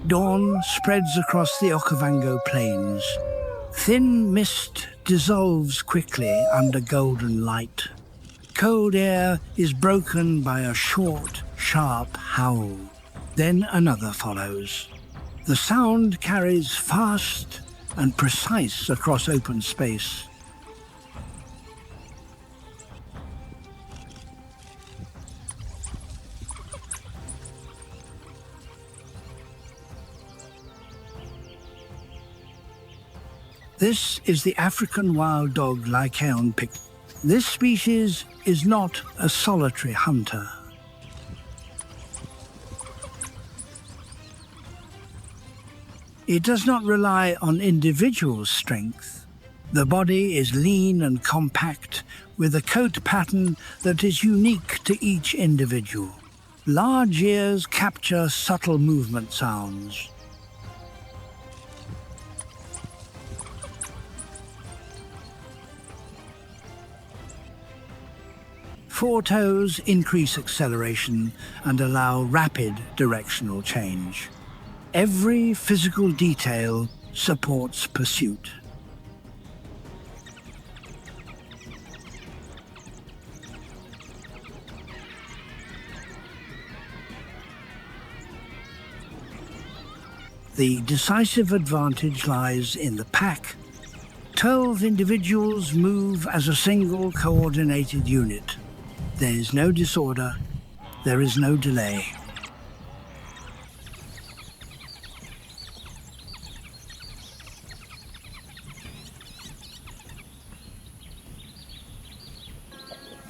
Dawn spreads across the Okavango plains. Thin mist dissolves quickly under golden light. Cold air is broken by a short, sharp howl. Then another follows. The sound carries fast and precise across open space. This is the African wild dog Lycaon pictus. This species is not a solitary hunter. It does not rely on individual strength. The body is lean and compact, with a coat pattern that is unique to each individual. Large ears capture subtle movement sounds. Foretoes increase acceleration and allow rapid directional change. Every physical detail supports pursuit. The decisive advantage lies in the pack. 12 individuals move as a single coordinated unit. There is no disorder, there is no delay.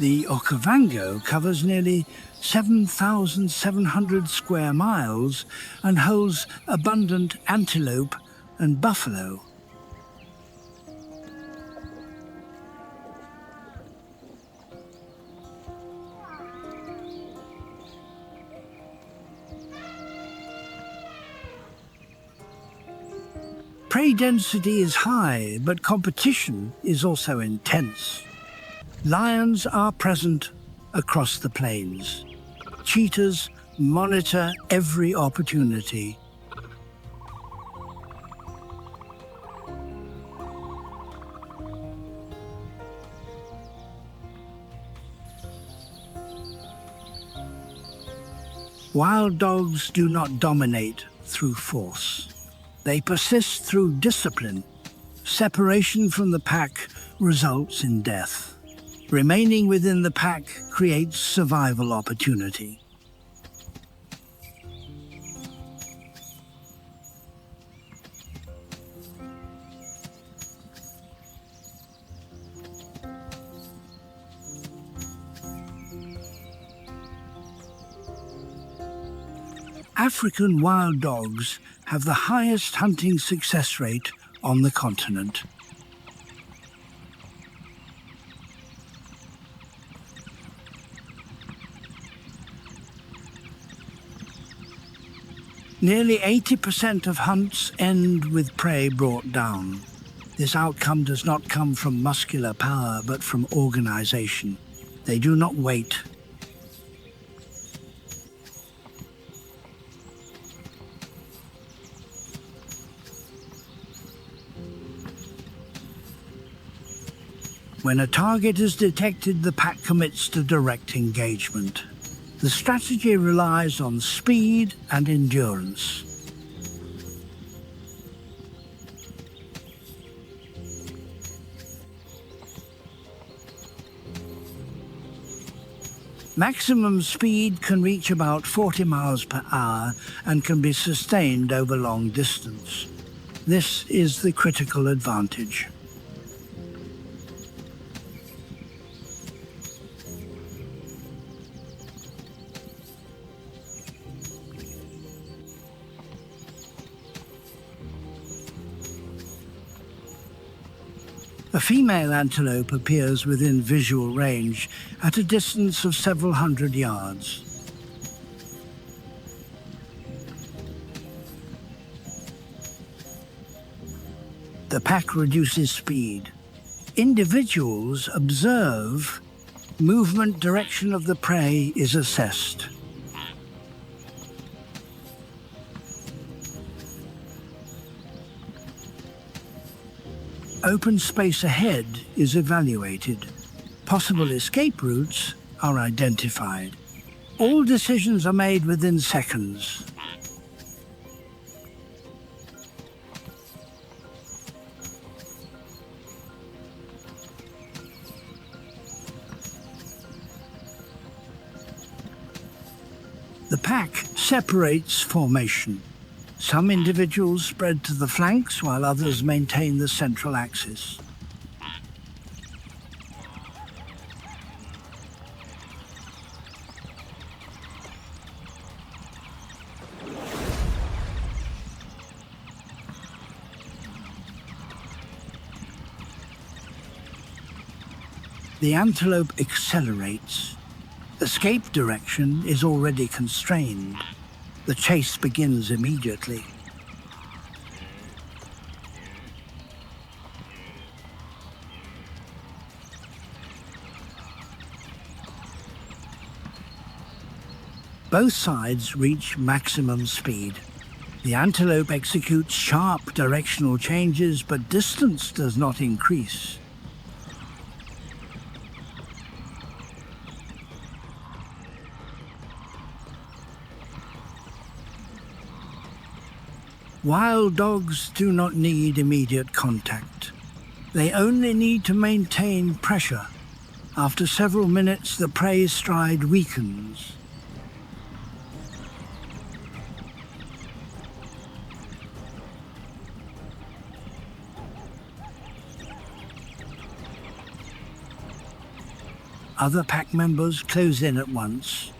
The Okavango covers nearly 7,700 square miles and holds abundant antelope and buffalo. Prey density is high, but competition is also intense. Lions are present across the plains. Cheetahs monitor every opportunity. Wild dogs do not dominate through force. They persist through discipline. Separation from the pack results in death. Remaining within the pack creates survival opportunity. African wild dogs have the highest hunting success rate on the continent. Nearly 80% of hunts end with prey brought down. This outcome does not come from muscular power, but from organization. They do not wait. When a target is detected, the pack commits to direct engagement. The strategy relies on speed and endurance. Maximum speed can reach about 40 miles per hour and can be sustained over long distance. This is the critical advantage. A female antelope appears within visual range at a distance of several hundred yards. The pack reduces speed. Individuals observe. Movement direction of the prey is assessed. Open space ahead is evaluated. Possible escape routes are identified. All decisions are made within seconds. The pack separates formation. Some individuals spread to the flanks while others maintain the central axis. The antelope accelerates. Escape direction is already constrained. The chase begins immediately. Both sides reach maximum speed. The antelope executes sharp directional changes, but distance does not increase. Wild dogs do not need immediate contact. They only need to maintain pressure. After several minutes, the prey's stride weakens. Other pack members close in at once.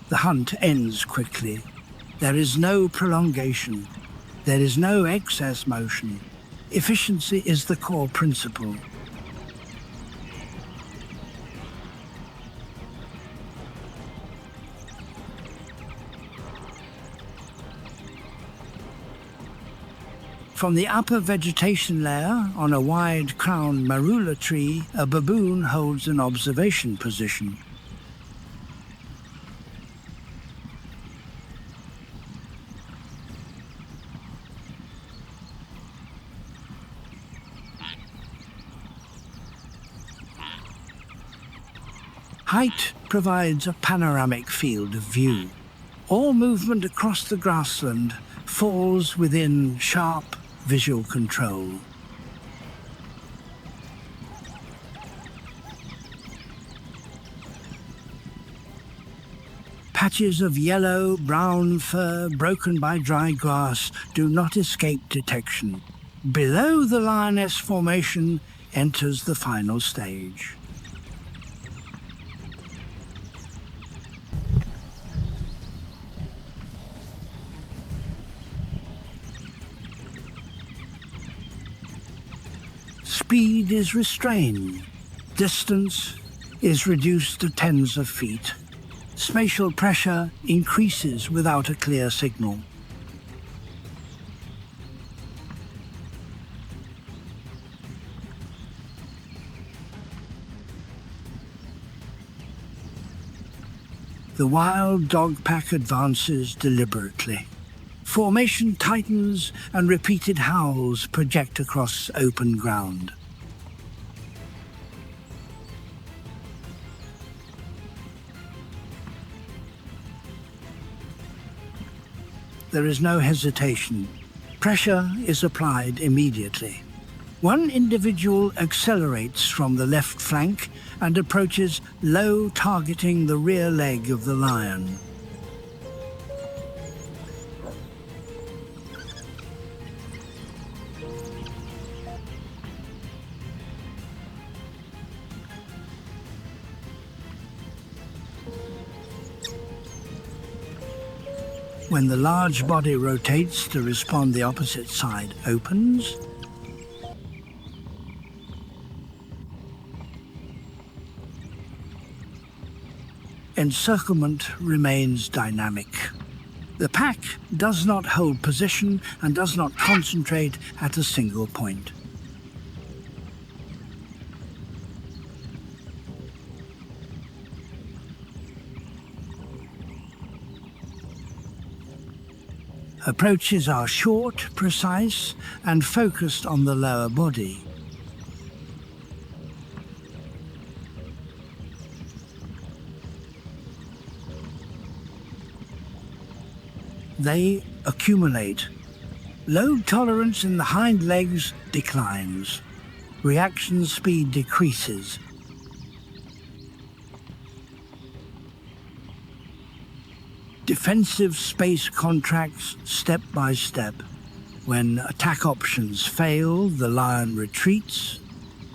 The hunt ends quickly. There is no prolongation. There is no excess motion. Efficiency is the core principle. From the upper vegetation layer, on a wide crowned marula tree, a baboon holds an observation position. Height provides a panoramic field of view. All movement across the grassland falls within sharp visual control. Patches of yellow, brown fur broken by dry grass do not escape detection. Below the Lioness formation enters the final stage. Speed is restrained. Distance is reduced to tens of feet. Spatial pressure increases without a clear signal. The wild dog pack advances deliberately. Formation tightens and repeated howls project across open ground. There is no hesitation. Pressure is applied immediately. One individual accelerates from the left flank and approaches low, targeting the rear leg of the lion. When the large body rotates to respond, the opposite side opens. Encirclement remains dynamic. The pack does not hold position and does not concentrate at a single point. Approaches are short, precise, and focused on the lower body. they accumulate. Load tolerance in the hind legs declines. Reaction speed decreases. Defensive space contracts step by step. When attack options fail, the lion retreats.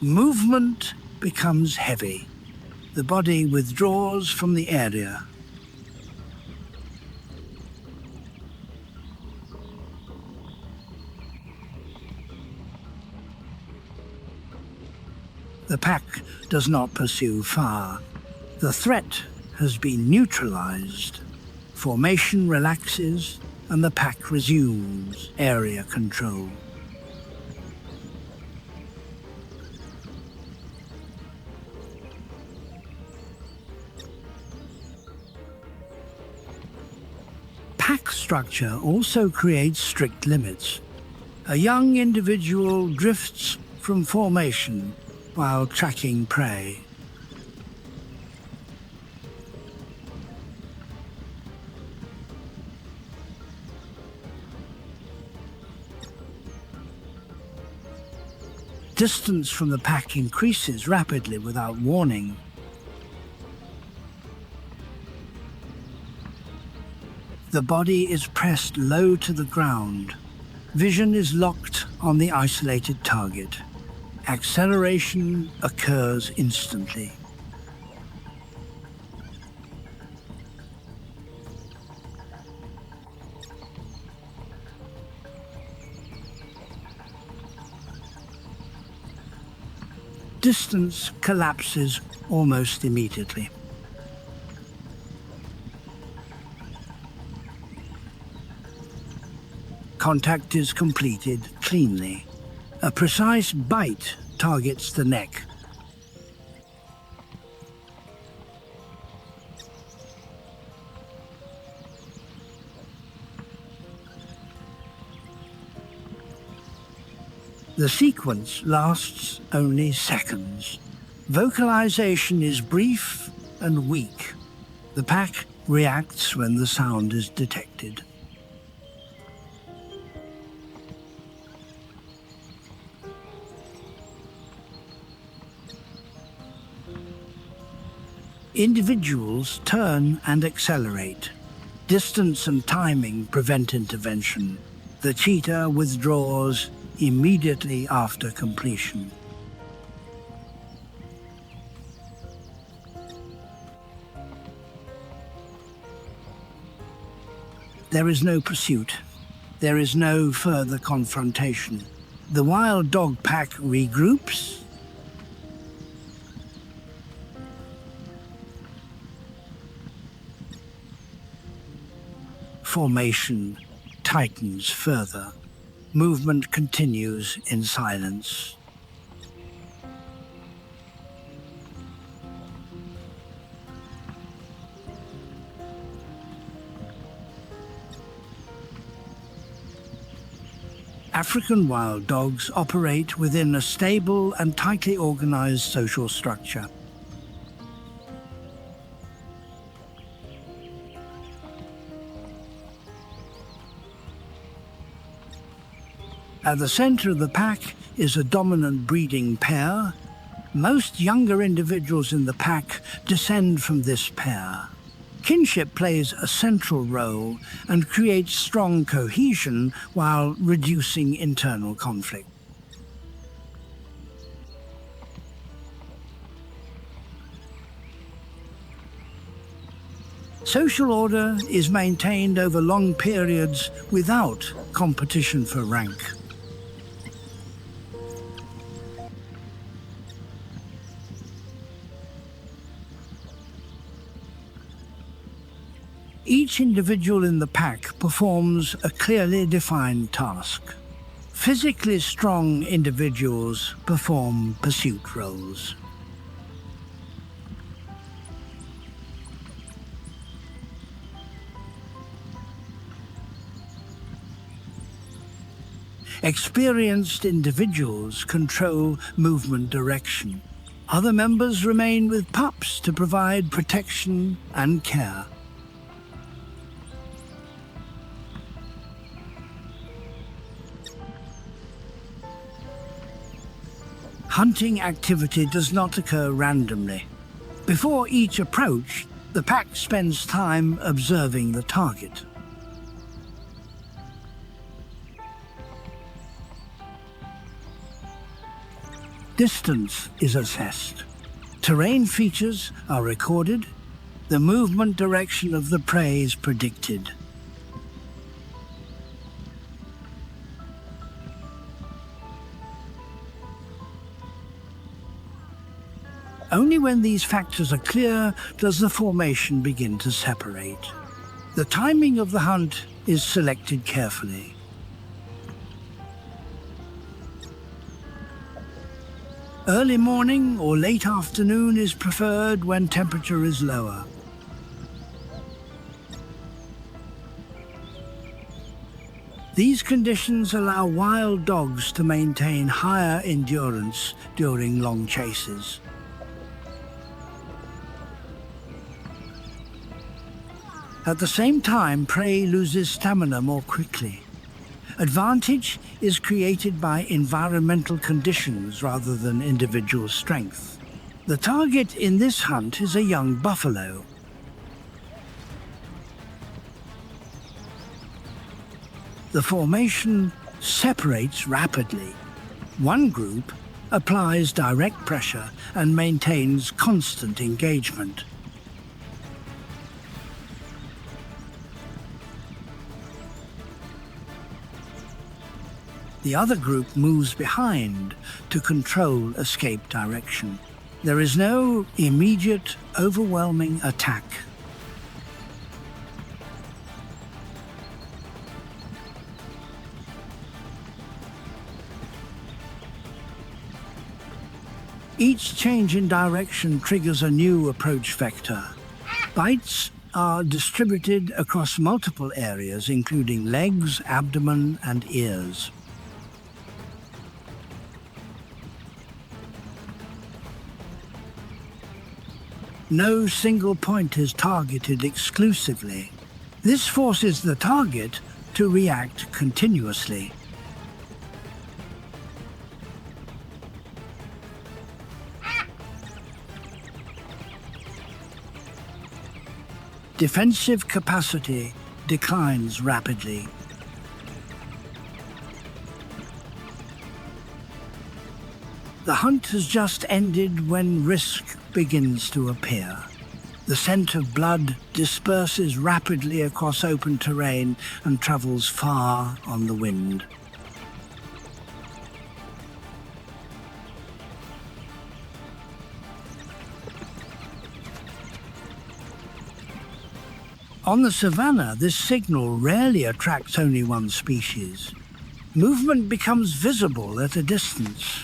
Movement becomes heavy. The body withdraws from the area. The pack does not pursue far. The threat has been neutralized. Formation relaxes, and the pack resumes area control. Pack structure also creates strict limits. A young individual drifts from formation while tracking prey. Distance from the pack increases rapidly without warning. The body is pressed low to the ground. Vision is locked on the isolated target. Acceleration occurs instantly. Distance collapses almost immediately. Contact is completed cleanly. A precise bite targets the neck. The sequence lasts only seconds. Vocalization is brief and weak. The pack reacts when the sound is detected. Individuals turn and accelerate. Distance and timing prevent intervention. The cheetah withdraws immediately after completion. There is no pursuit. There is no further confrontation. The wild dog pack regroups. Formation tightens further. Movement continues in silence. African wild dogs operate within a stable and tightly organized social structure. At the center of the pack is a dominant breeding pair. Most younger individuals in the pack descend from this pair. Kinship plays a central role and creates strong cohesion while reducing internal conflict. Social order is maintained over long periods without competition for rank. Each individual in the pack performs a clearly defined task. Physically strong individuals perform pursuit roles. Experienced individuals control movement direction. Other members remain with pups to provide protection and care. Hunting activity does not occur randomly. Before each approach, the pack spends time observing the target. Distance is assessed. Terrain features are recorded. The movement direction of the prey is predicted. Only when these factors are clear does the formation begin to separate. The timing of the hunt is selected carefully. Early morning or late afternoon is preferred when temperature is lower. These conditions allow wild dogs to maintain higher endurance during long chases. At the same time, prey loses stamina more quickly. Advantage is created by environmental conditions rather than individual strength. The target in this hunt is a young buffalo. The formation separates rapidly. One group applies direct pressure and maintains constant engagement. The other group moves behind to control escape direction. There is no immediate, overwhelming attack. Each change in direction triggers a new approach vector. Bites are distributed across multiple areas, including legs, abdomen, and ears. No single point is targeted exclusively. This forces the target to react continuously. Defensive capacity declines rapidly. The hunt has just ended when risk begins to appear. The scent of blood disperses rapidly across open terrain and travels far on the wind. On the savannah, this signal rarely attracts only one species. Movement becomes visible at a distance.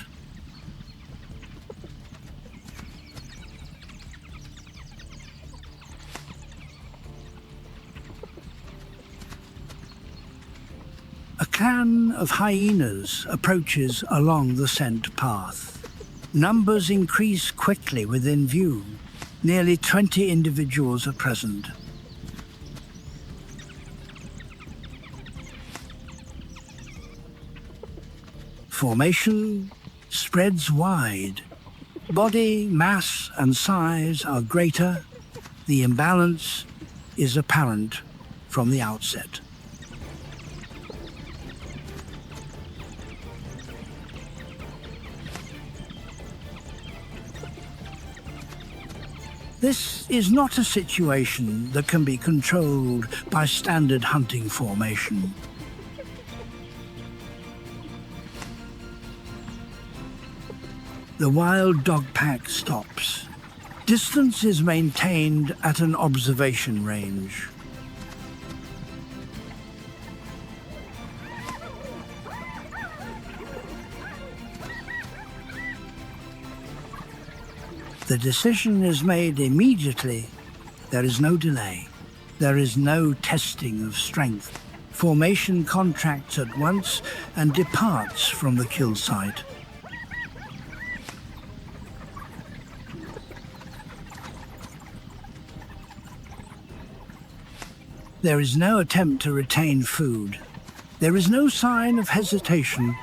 A clan of hyenas approaches along the scent path. Numbers increase quickly within view. Nearly 20 individuals are present. Formation spreads wide. Body mass and size are greater. The imbalance is apparent from the outset. This is not a situation that can be controlled by standard hunting formation. The wild dog pack stops. Distance is maintained at an observation range. The decision is made immediately. There is no delay. There is no testing of strength. Formation contracts at once and departs from the kill site. There is no attempt to retain food. There is no sign of hesitation.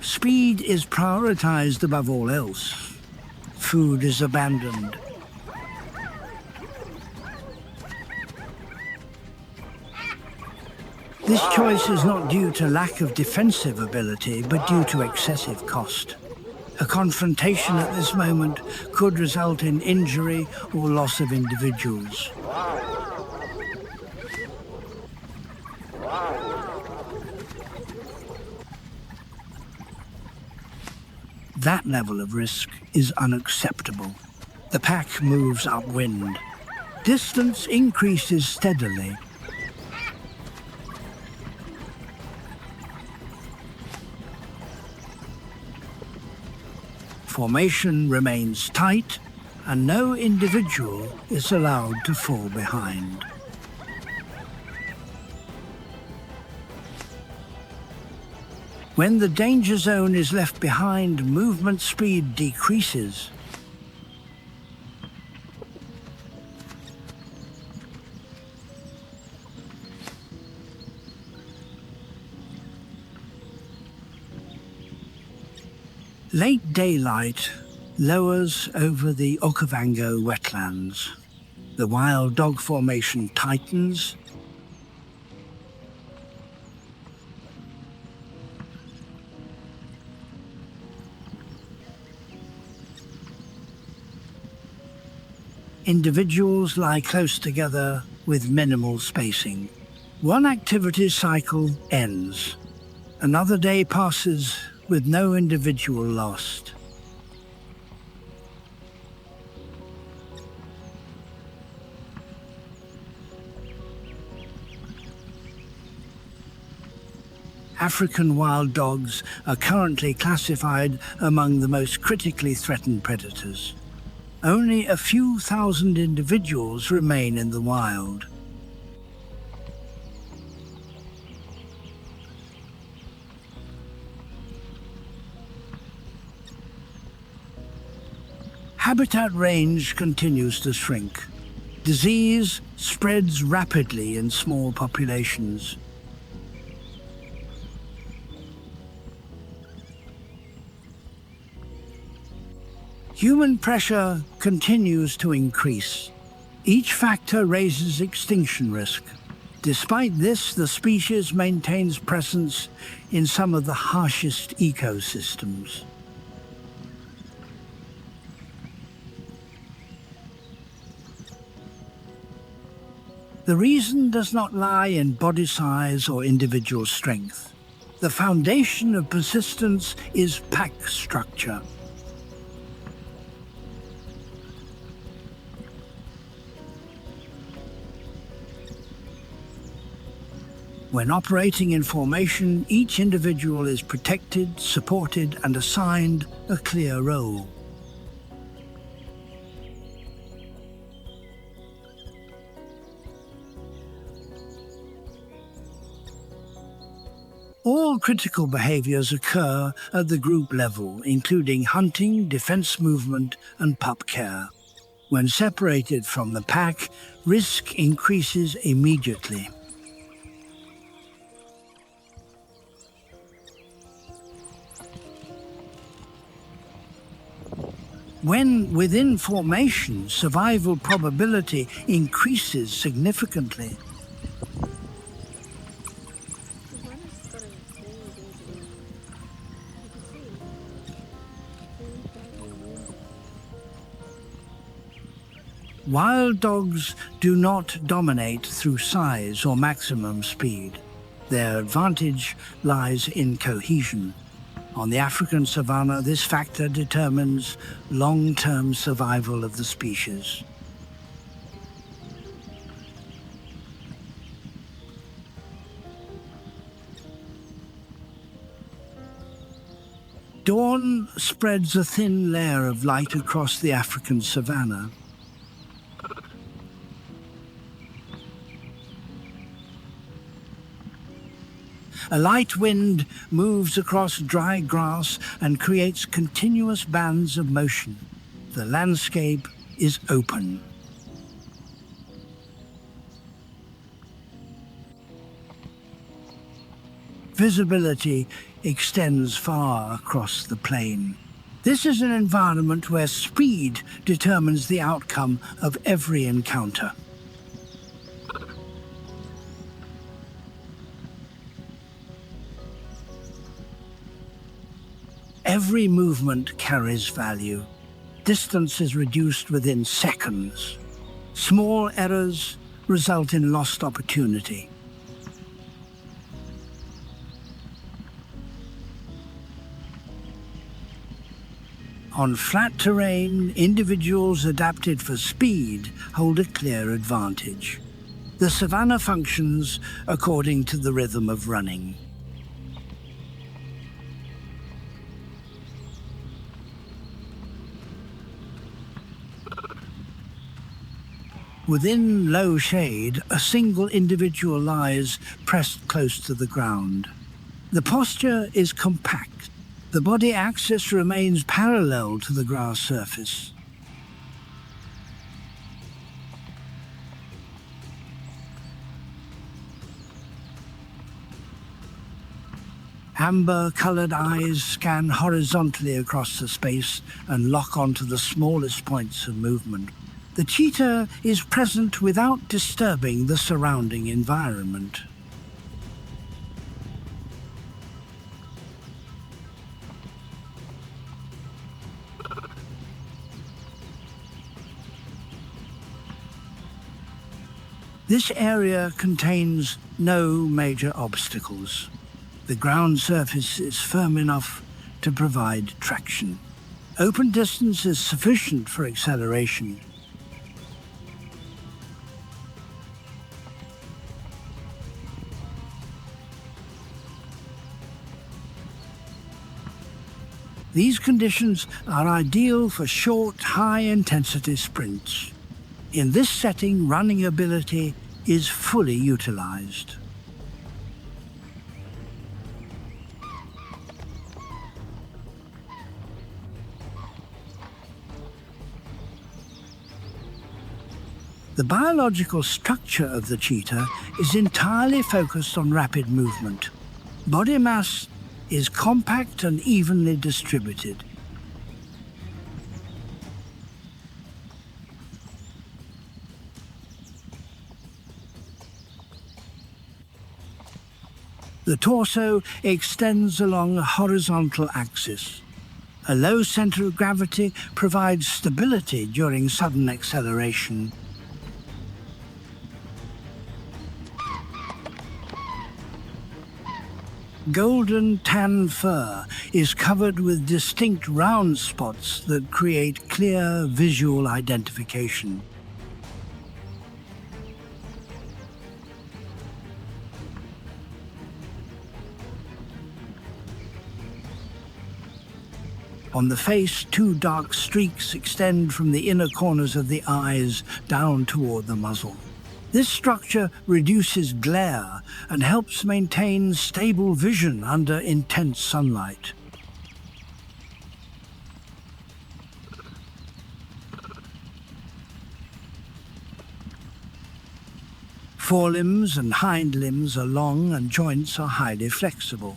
Speed is prioritized above all else. Food is abandoned. This choice is not due to lack of defensive ability, but due to excessive cost. A confrontation at this moment could result in injury or loss of individuals. That level of risk is unacceptable. The pack moves upwind. Distance increases steadily. Formation remains tight, and no individual is allowed to fall behind. When the danger zone is left behind, movement speed decreases. Late daylight lowers over the Okavango wetlands. The wild dog formation tightens. Individuals lie close together with minimal spacing. One activity cycle ends. Another day passes with no individual lost. African wild dogs are currently classified among the most critically threatened predators. Only a few thousand individuals remain in the wild. Habitat range continues to shrink. Disease spreads rapidly in small populations. Human pressure continues to increase. Each factor raises extinction risk. Despite this, the species maintains presence in some of the harshest ecosystems. The reason does not lie in body size or individual strength. The foundation of persistence is pack structure. When operating in formation, each individual is protected, supported, and assigned a clear role. All critical behaviors occur at the group level, including hunting, defense movement, and pup care. When separated from the pack, risk increases immediately. When within formation, survival probability increases significantly. Wild dogs do not dominate through size or maximum speed. Their advantage lies in cohesion. On the African savannah, this factor determines long-term survival of the species. Dawn spreads a thin layer of light across the African savannah. A light wind moves across dry grass and creates continuous bands of motion. The landscape is open. visibility extends far across the plain. This is an environment where speed determines the outcome of every encounter. Every movement carries value. Distance is reduced within seconds. Small errors result in lost opportunity. On flat terrain, individuals adapted for speed hold a clear advantage. The savannah functions according to the rhythm of running. Within low shade, a single individual lies pressed close to the ground. The posture is compact. The body axis remains parallel to the grass surface. Amber-colored eyes scan horizontally across the space and lock onto the smallest points of movement. The cheetah is present without disturbing the surrounding environment. This area contains no major obstacles. The ground surface is firm enough to provide traction. Open distance is sufficient for acceleration. These conditions are ideal for short, high-intensity sprints. In this setting, running ability is fully utilized. The biological structure of the cheetah is entirely focused on rapid movement. Body mass is compact and evenly distributed. The torso extends along a horizontal axis. A low center of gravity provides stability during sudden acceleration. Golden tan fur is covered with distinct round spots that create clear visual identification. On the face, two dark streaks extend from the inner corners of the eyes down toward the muzzle. This structure reduces glare and helps maintain stable vision under intense sunlight. Forelimbs and hind limbs are long and joints are highly flexible.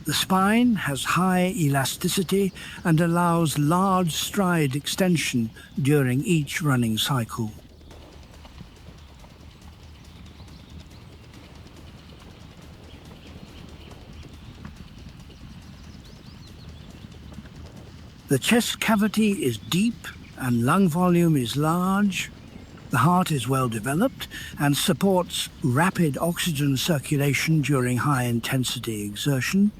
The spine has high elasticity and allows large stride extension during each running cycle. The chest cavity is deep and lung volume is large. The heart is well developed and supports rapid oxygen circulation during high-intensity exertion.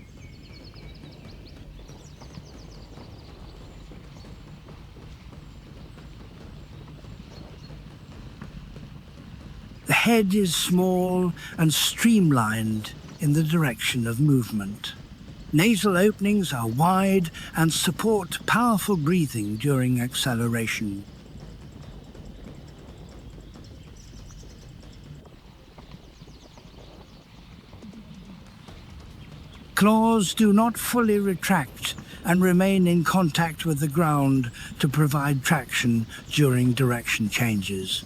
The head is small and streamlined in the direction of movement. Nasal openings are wide and support powerful breathing during acceleration. Claws do not fully retract and remain in contact with the ground to provide traction during direction changes.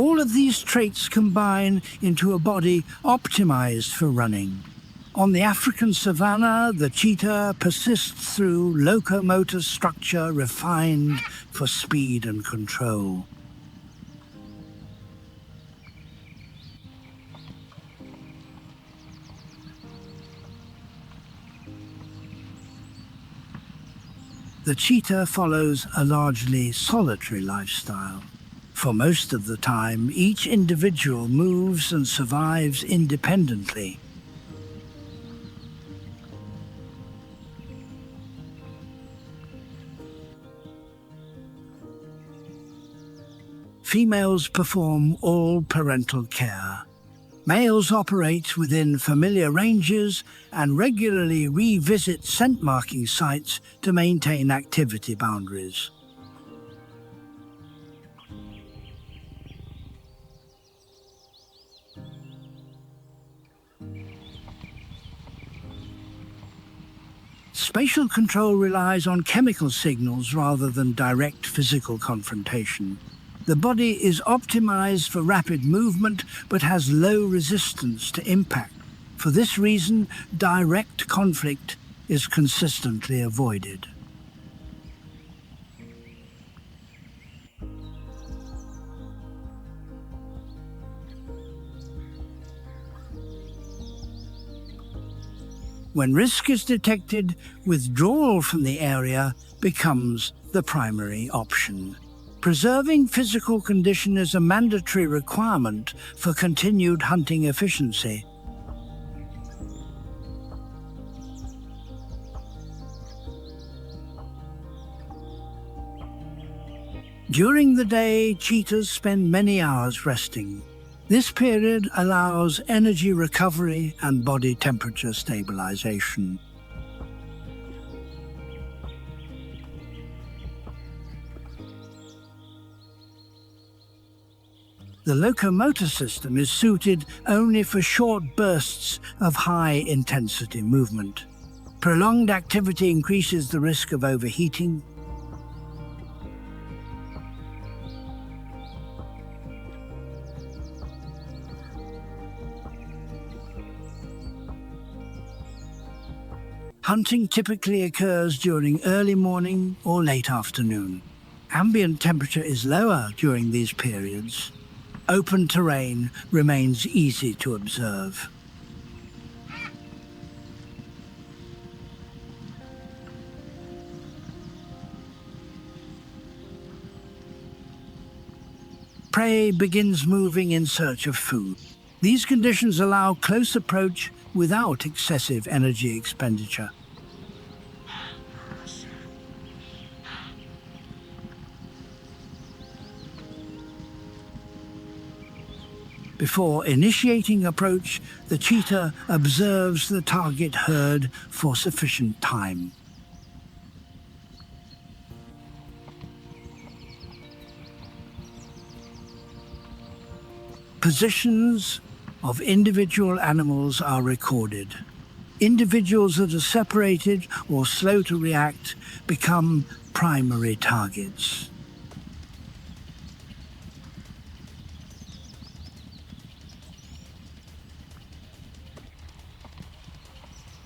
All of these traits combine into a body optimized for running. On the African Savannah, the cheetah persists through locomotor structure refined for speed and control. The cheetah follows a largely solitary lifestyle. For most of the time, each individual moves and survives independently. Females perform all parental care. Males operate within familiar ranges and regularly revisit scent marking sites to maintain activity boundaries. Spatial control relies on chemical signals rather than direct physical confrontation. The body is optimized for rapid movement but has low resistance to impact. For this reason, direct conflict is consistently avoided. When risk is detected, withdrawal from the area becomes the primary option. Preserving physical condition is a mandatory requirement for continued hunting efficiency. During the day, cheetahs spend many hours resting. This period allows energy recovery and body temperature stabilization. The locomotor system is suited only for short bursts of high-intensity movement. Prolonged activity increases the risk of overheating. Hunting typically occurs during early morning or late afternoon. Ambient temperature is lower during these periods. Open terrain remains easy to observe. Prey begins moving in search of food. These conditions allow close approach without excessive energy expenditure. Before initiating approach, the cheetah observes the target herd for sufficient time. Positions of individual animals are recorded. Individuals that are separated or slow to react become primary targets.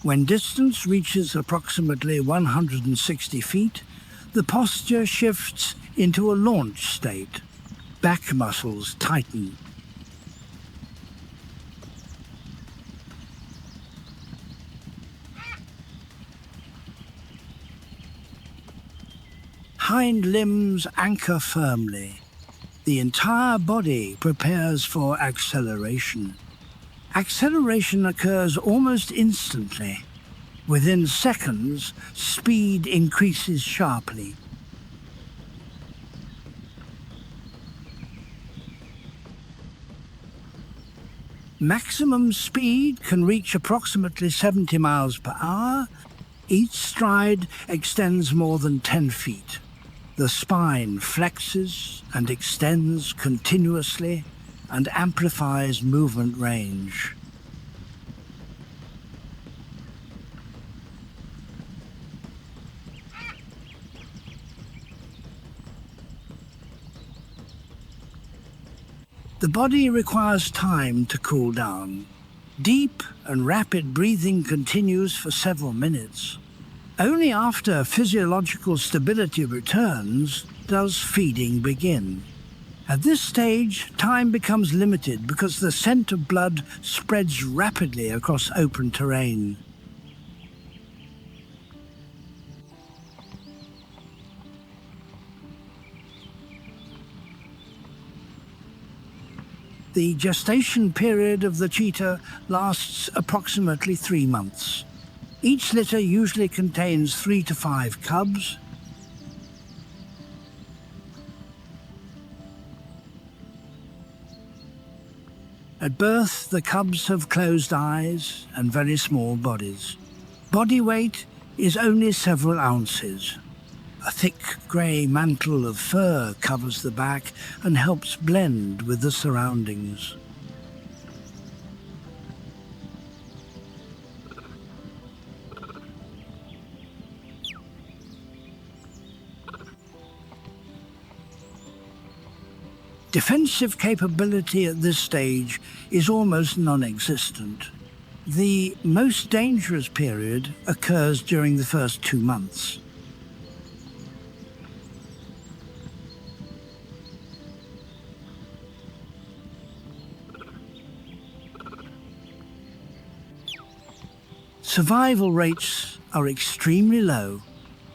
When distance reaches approximately 160 feet, the posture shifts into a launch state. Back muscles tighten. Hind limbs anchor firmly. The entire body prepares for acceleration. Acceleration occurs almost instantly. Within seconds, speed increases sharply. Maximum speed can reach approximately 70 miles per hour. Each stride extends more than 10 feet. The spine flexes and extends continuously and amplifies movement range. The body requires time to cool down. Deep and rapid breathing continues for several minutes. Only after physiological stability returns does feeding begin. At this stage, time becomes limited because the scent of blood spreads rapidly across open terrain. The gestation period of the cheetah lasts approximately 3 months. Each litter usually contains 3 to 5 cubs. At birth, the cubs have closed eyes and very small bodies. Body weight is only several ounces. A thick grey mantle of fur covers the back and helps blend with the surroundings. Defensive capability at this stage is almost non-existent. The most dangerous period occurs during the first 2 months. Survival rates are extremely low.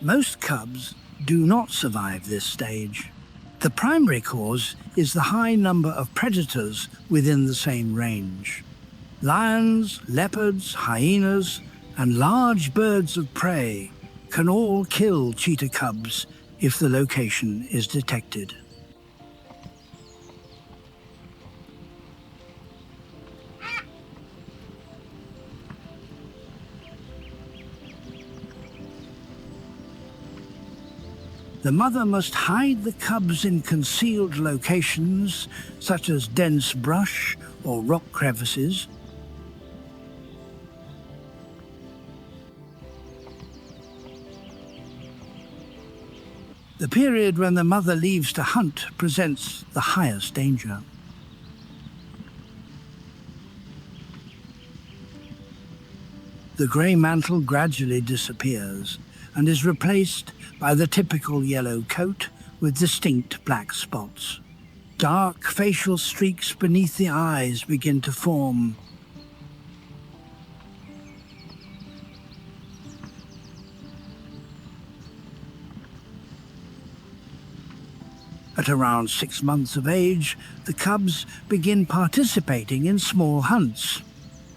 Most cubs do not survive this stage. The primary cause is the high number of predators within the same range. Lions, leopards, hyenas, and large birds of prey can all kill cheetah cubs if the location is detected. The mother must hide the cubs in concealed locations, such as dense brush or rock crevices. The period when the mother leaves to hunt presents the highest danger. The grey mantle gradually disappears and is replaced by the typical yellow coat with distinct black spots. Dark facial streaks beneath the eyes begin to form. At around 6 months of age, the cubs begin participating in small hunts.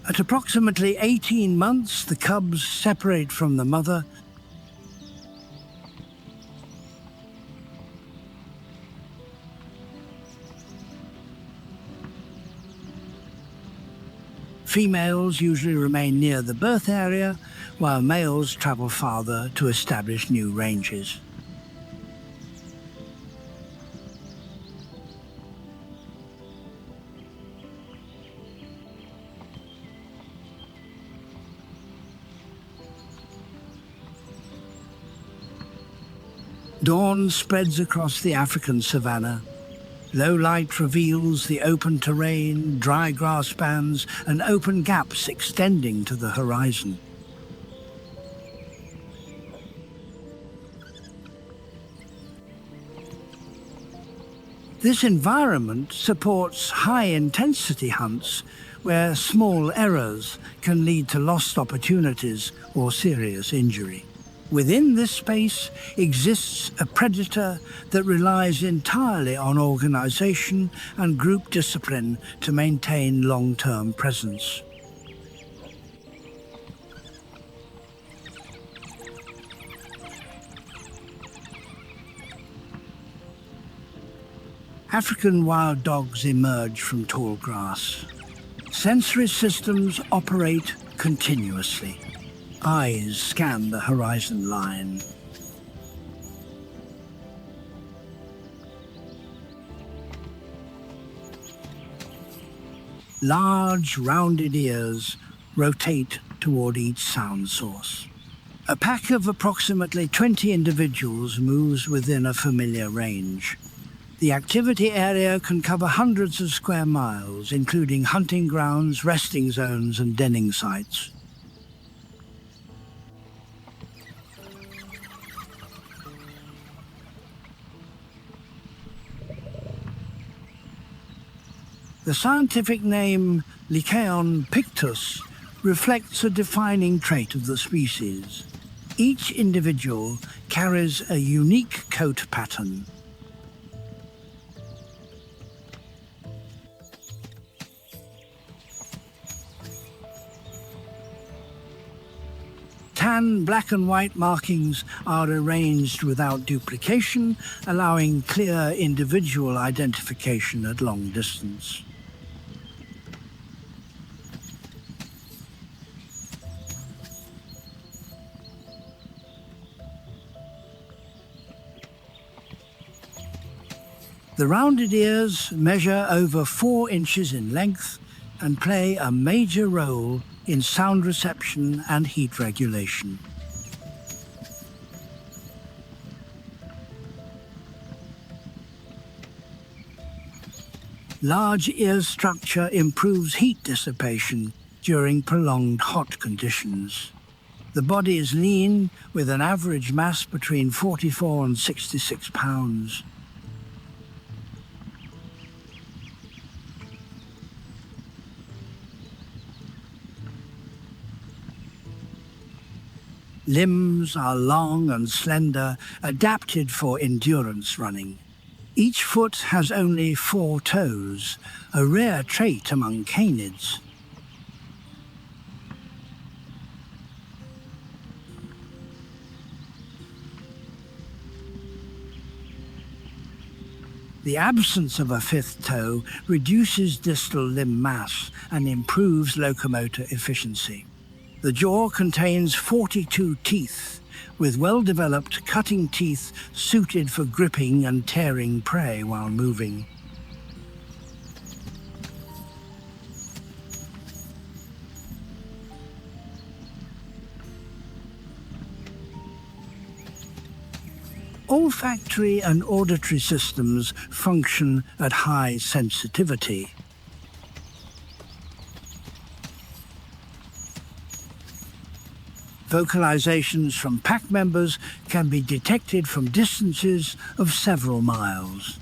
At approximately 18 months, the cubs separate from the mother . Females usually remain near the birth area, while males travel farther to establish new ranges. Dawn spreads across the African Savannah. Low light reveals the open terrain, dry grass bands, and open gaps extending to the horizon. This environment supports high-intensity hunts where small errors can lead to lost opportunities or serious injury. Within this space exists a predator that relies entirely on organization and group discipline to maintain long-term presence. African wild dogs emerge from tall grass. Sensory systems operate continuously. Eyes scan the horizon line. Large, rounded ears rotate toward each sound source. A pack of approximately 20 individuals moves within a familiar range. The activity area can cover hundreds of square miles, including hunting grounds, resting zones, and denning sites. The scientific name Lycaon pictus reflects a defining trait of the species. Each individual carries a unique coat pattern. Tan, black and white markings are arranged without duplication, allowing clear individual identification at long distance. The rounded ears measure over 4 inches in length and play a major role in sound reception and heat regulation. Large ear structure improves heat dissipation during prolonged hot conditions. The body is lean, with an average mass between 44 and 66 pounds. Limbs are long and slender, adapted for endurance running. Each foot has only 4 toes, a rare trait among canids. The absence of a 5th toe reduces distal limb mass and improves locomotor efficiency. The jaw contains 42 teeth, with well-developed cutting teeth suited for gripping and tearing prey while moving. Olfactory and auditory systems function at high sensitivity. Vocalizations from pack members can be detected from distances of several miles.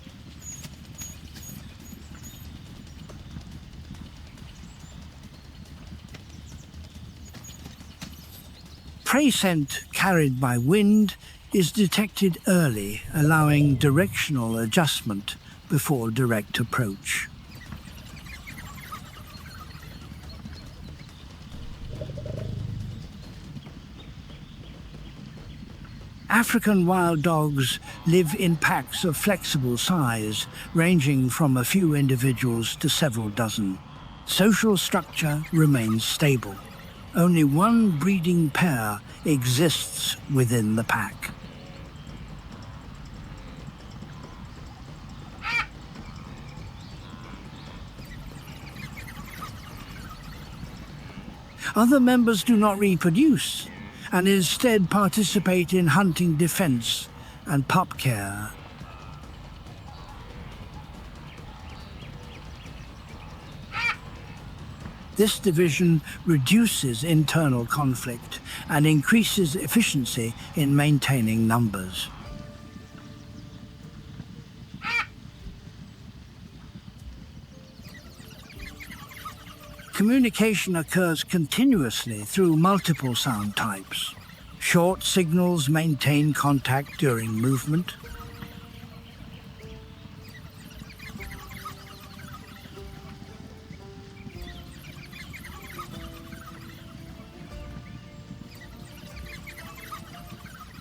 Prey scent carried by wind is detected early, allowing directional adjustment before direct approach. African wild dogs live in packs of flexible size, ranging from a few individuals to several dozen. Social structure remains stable. Only one breeding pair exists within the pack. Other members do not reproduce, and instead participate in hunting defense and pup care. This division reduces internal conflict and increases efficiency in maintaining numbers. Communication occurs continuously through multiple sound types. Short signals maintain contact during movement.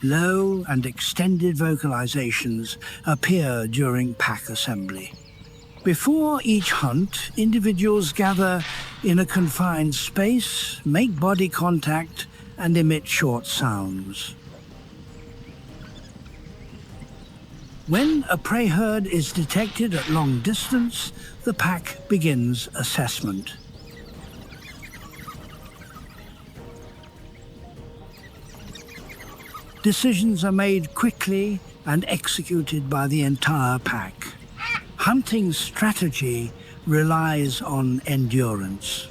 Low and extended vocalizations appear during pack assembly. Before each hunt, individuals gather in a confined space, make body contact, and emit short sounds. When a prey herd is detected at long distance, the pack begins assessment. Decisions are made quickly and executed by the entire pack. Hunting strategy relies on endurance.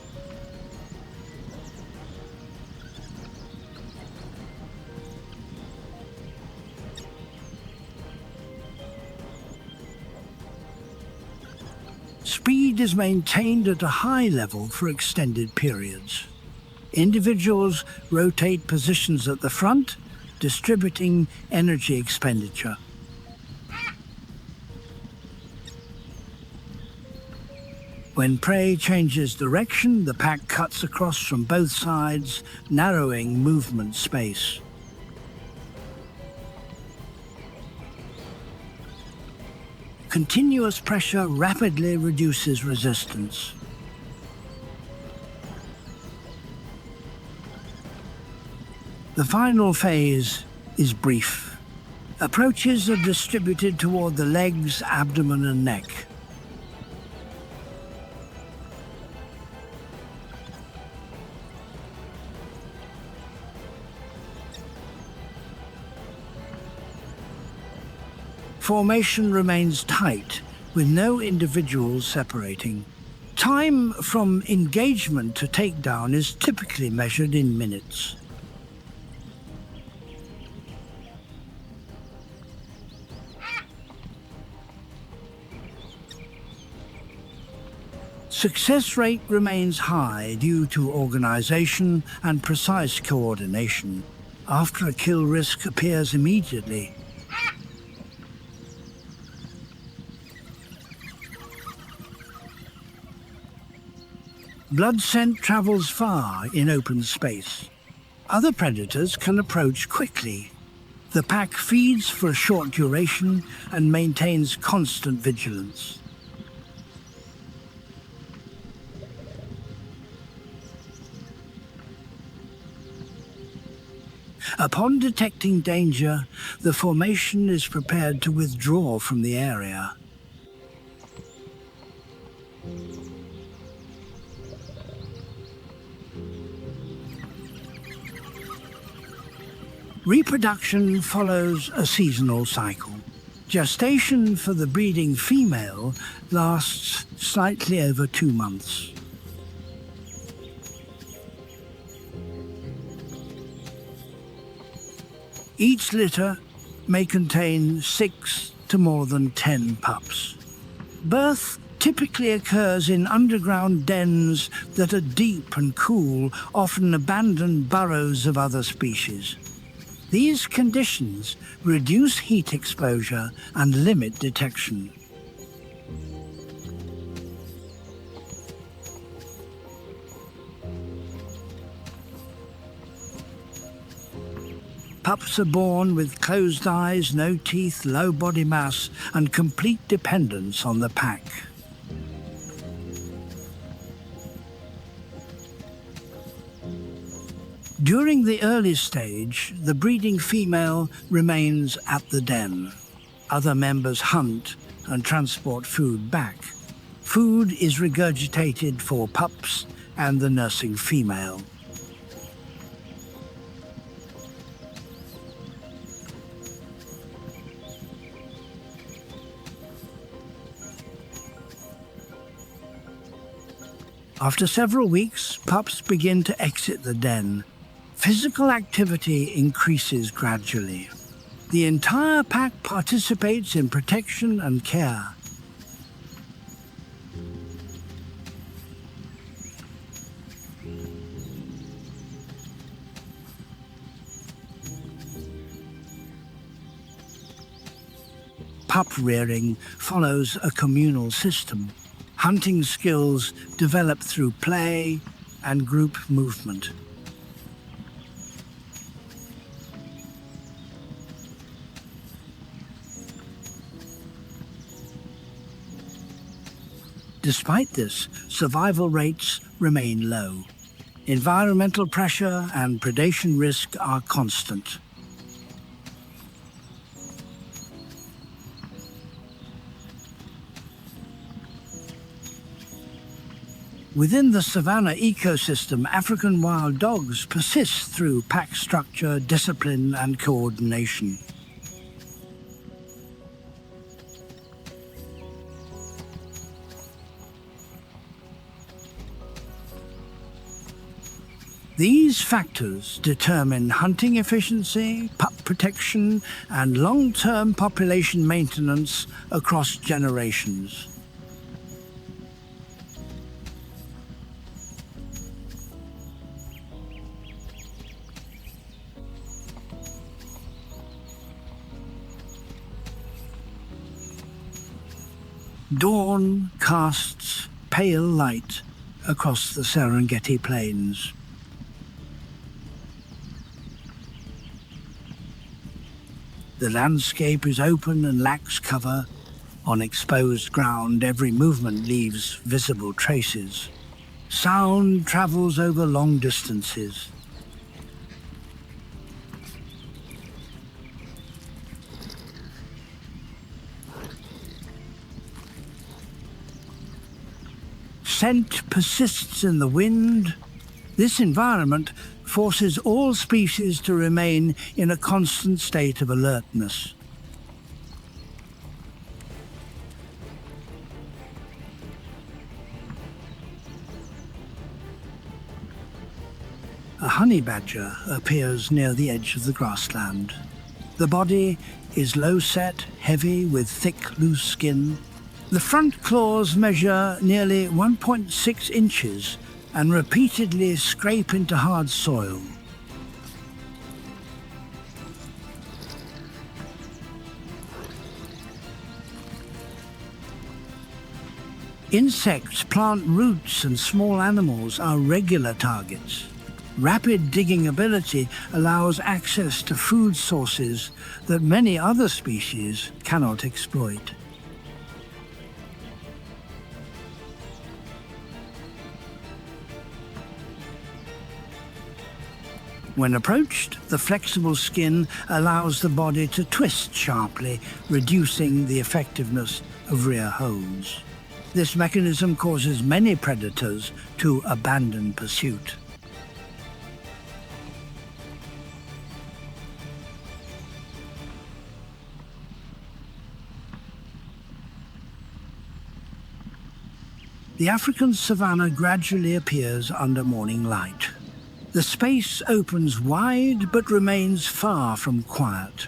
Speed is maintained at a high level for extended periods. Individuals rotate positions at the front, distributing energy expenditure. When prey changes direction, the pack cuts across from both sides, narrowing movement space. Continuous pressure rapidly reduces resistance. The final phase is brief. Approaches are distributed toward the legs, abdomen, and neck. Formation remains tight, with no individuals separating. Time from engagement to takedown is typically measured in minutes. Success rate remains high due to organization and precise coordination. After a kill, risk appears immediately. Blood scent travels far in open space. Other predators can approach quickly. The pack feeds for a short duration and maintains constant vigilance. Upon detecting danger, the formation is prepared to withdraw from the area. Reproduction follows a seasonal cycle. Gestation for the breeding female lasts slightly over 2 months. Each litter may contain 6 to more than 10 pups. Birth typically occurs in underground dens that are deep and cool, often abandoned burrows of other species. These conditions reduce heat exposure and limit detection. Pups are born with closed eyes, no teeth, low body mass, and complete dependence on the pack. During the early stage, the breeding female remains at the den. Other members hunt and transport food back. Food is regurgitated for pups and the nursing female. After several weeks, pups begin to exit the den. Physical activity increases gradually. The entire pack participates in protection and care. Pup rearing follows a communal system. Hunting skills develop through play and group movement. Despite this, survival rates remain low. Environmental pressure and predation risk are constant. Within the savanna ecosystem, African wild dogs persist through pack structure, discipline, and coordination. These factors determine hunting efficiency, pup protection, and long-term population maintenance across generations. Dawn casts pale light across the Serengeti plains. The landscape is open and lacks cover. On exposed ground, every movement leaves visible traces. Sound travels over long distances. Scent persists in the wind. This environment forces all species to remain in a constant state of alertness. A honey badger appears near the edge of the grassland. The body is low-set, heavy, with thick, loose skin. The front claws measure nearly 1.6 inches and repeatedly scrape into hard soil. Insects, plant roots, and small animals are regular targets. Rapid digging ability allows access to food sources that many other species cannot exploit. When approached, the flexible skin allows the body to twist sharply, reducing the effectiveness of rear holds. This mechanism causes many predators to abandon pursuit. The African savannah gradually appears under morning light. The space opens wide but remains far from quiet.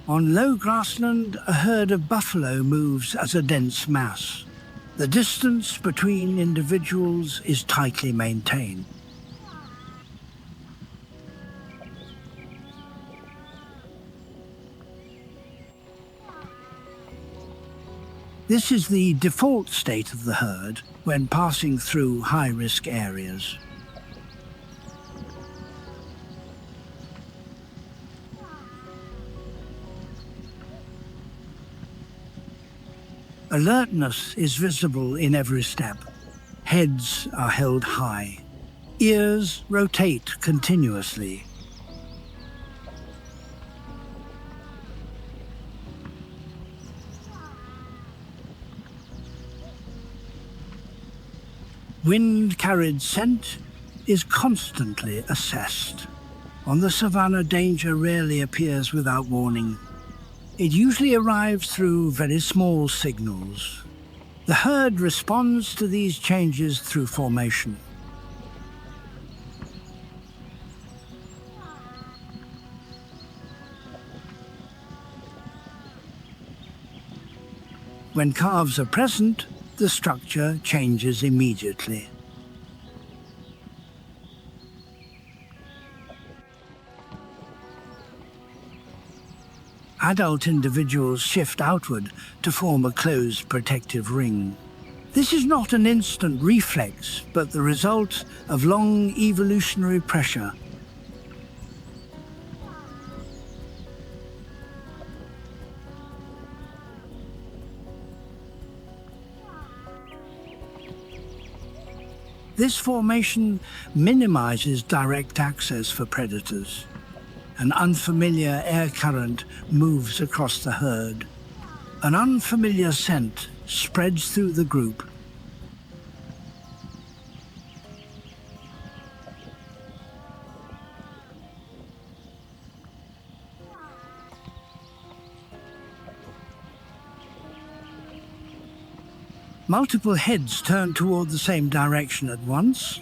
On low grassland, a herd of buffalo moves as a dense mass. The distance between individuals is tightly maintained. This is the default state of the herd when passing through high-risk areas. Alertness is visible in every step. Heads are held high. Ears rotate continuously. Wind-carried scent is constantly assessed. On the savannah, danger rarely appears without warning. It usually arrives through very small signals. The herd responds to these changes through formation. When calves are present, the structure changes immediately. Adult individuals shift outward to form a closed protective ring. This is not an instant reflex, but the result of long evolutionary pressure. This formation minimizes direct access for predators. An unfamiliar air current moves across the herd. An unfamiliar scent spreads through the group. Multiple heads turn toward the same direction at once.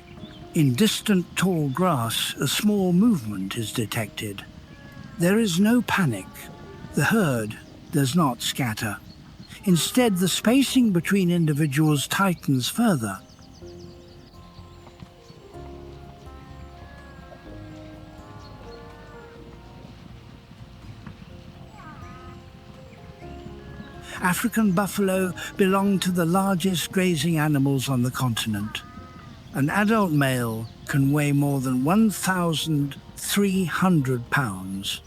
In distant tall grass, a small movement is detected. There is no panic. The herd does not scatter. Instead, the spacing between individuals tightens further. African buffalo belong to the largest grazing animals on the continent. An adult male can weigh more than 1,300 pounds.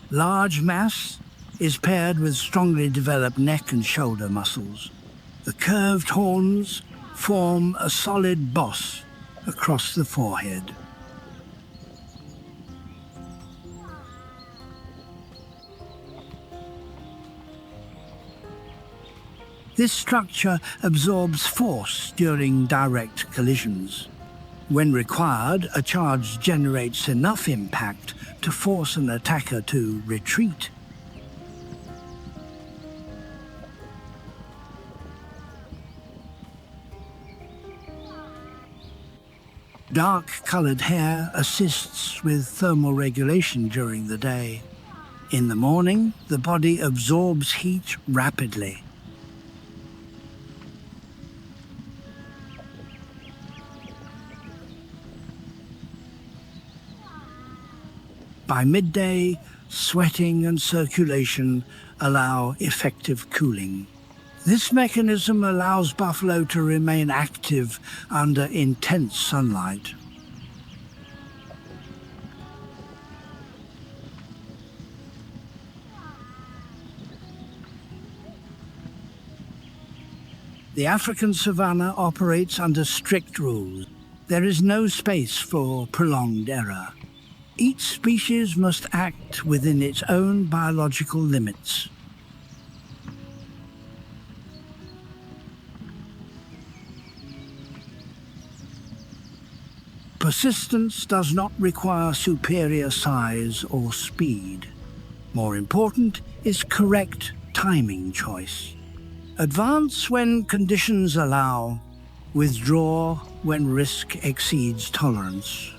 Large mass is paired with strongly developed neck and shoulder muscles. The curved horns form a solid boss across the forehead. This structure absorbs force during direct collisions. When required, a charge generates enough impact to force an attacker to retreat. Dark-colored hair assists with thermal regulation during the day. In the morning, the body absorbs heat rapidly. By midday, sweating and circulation allow effective cooling. This mechanism allows buffalo to remain active under intense sunlight. The African savannah operates under strict rules. There is no space for prolonged error. Each species must act within its own biological limits. Persistence does not require superior size or speed. More important is correct timing choice. Advance when conditions allow, withdraw when risk exceeds tolerance.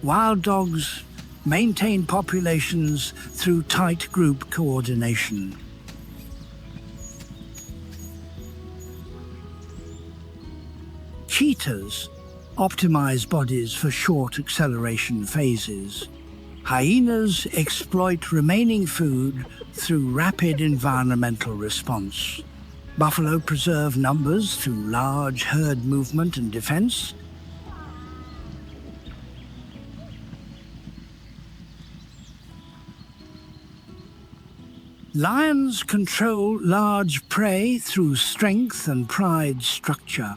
Wild dogs maintain populations through tight group coordination. Cheetahs optimize bodies for short acceleration phases. Hyenas exploit remaining food through rapid environmental response. Buffalo preserve numbers through large herd movement and defense. Lions control large prey through strength and pride structure.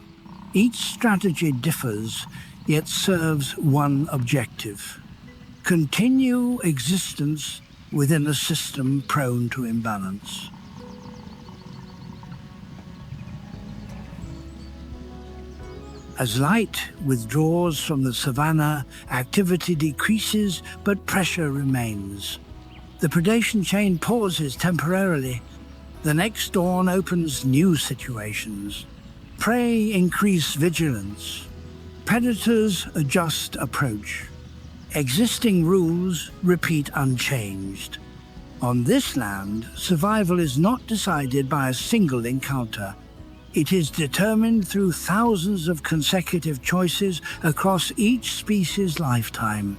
Each strategy differs, yet serves one objective: continue existence within a system prone to imbalance. As light withdraws from the savannah, activity decreases, but pressure remains. The predation chain pauses temporarily. The next dawn opens new situations. Prey increase vigilance. Predators adjust approach. Existing rules repeat unchanged. On this land, survival is not decided by a single encounter. It is determined through thousands of consecutive choices across each species' lifetime.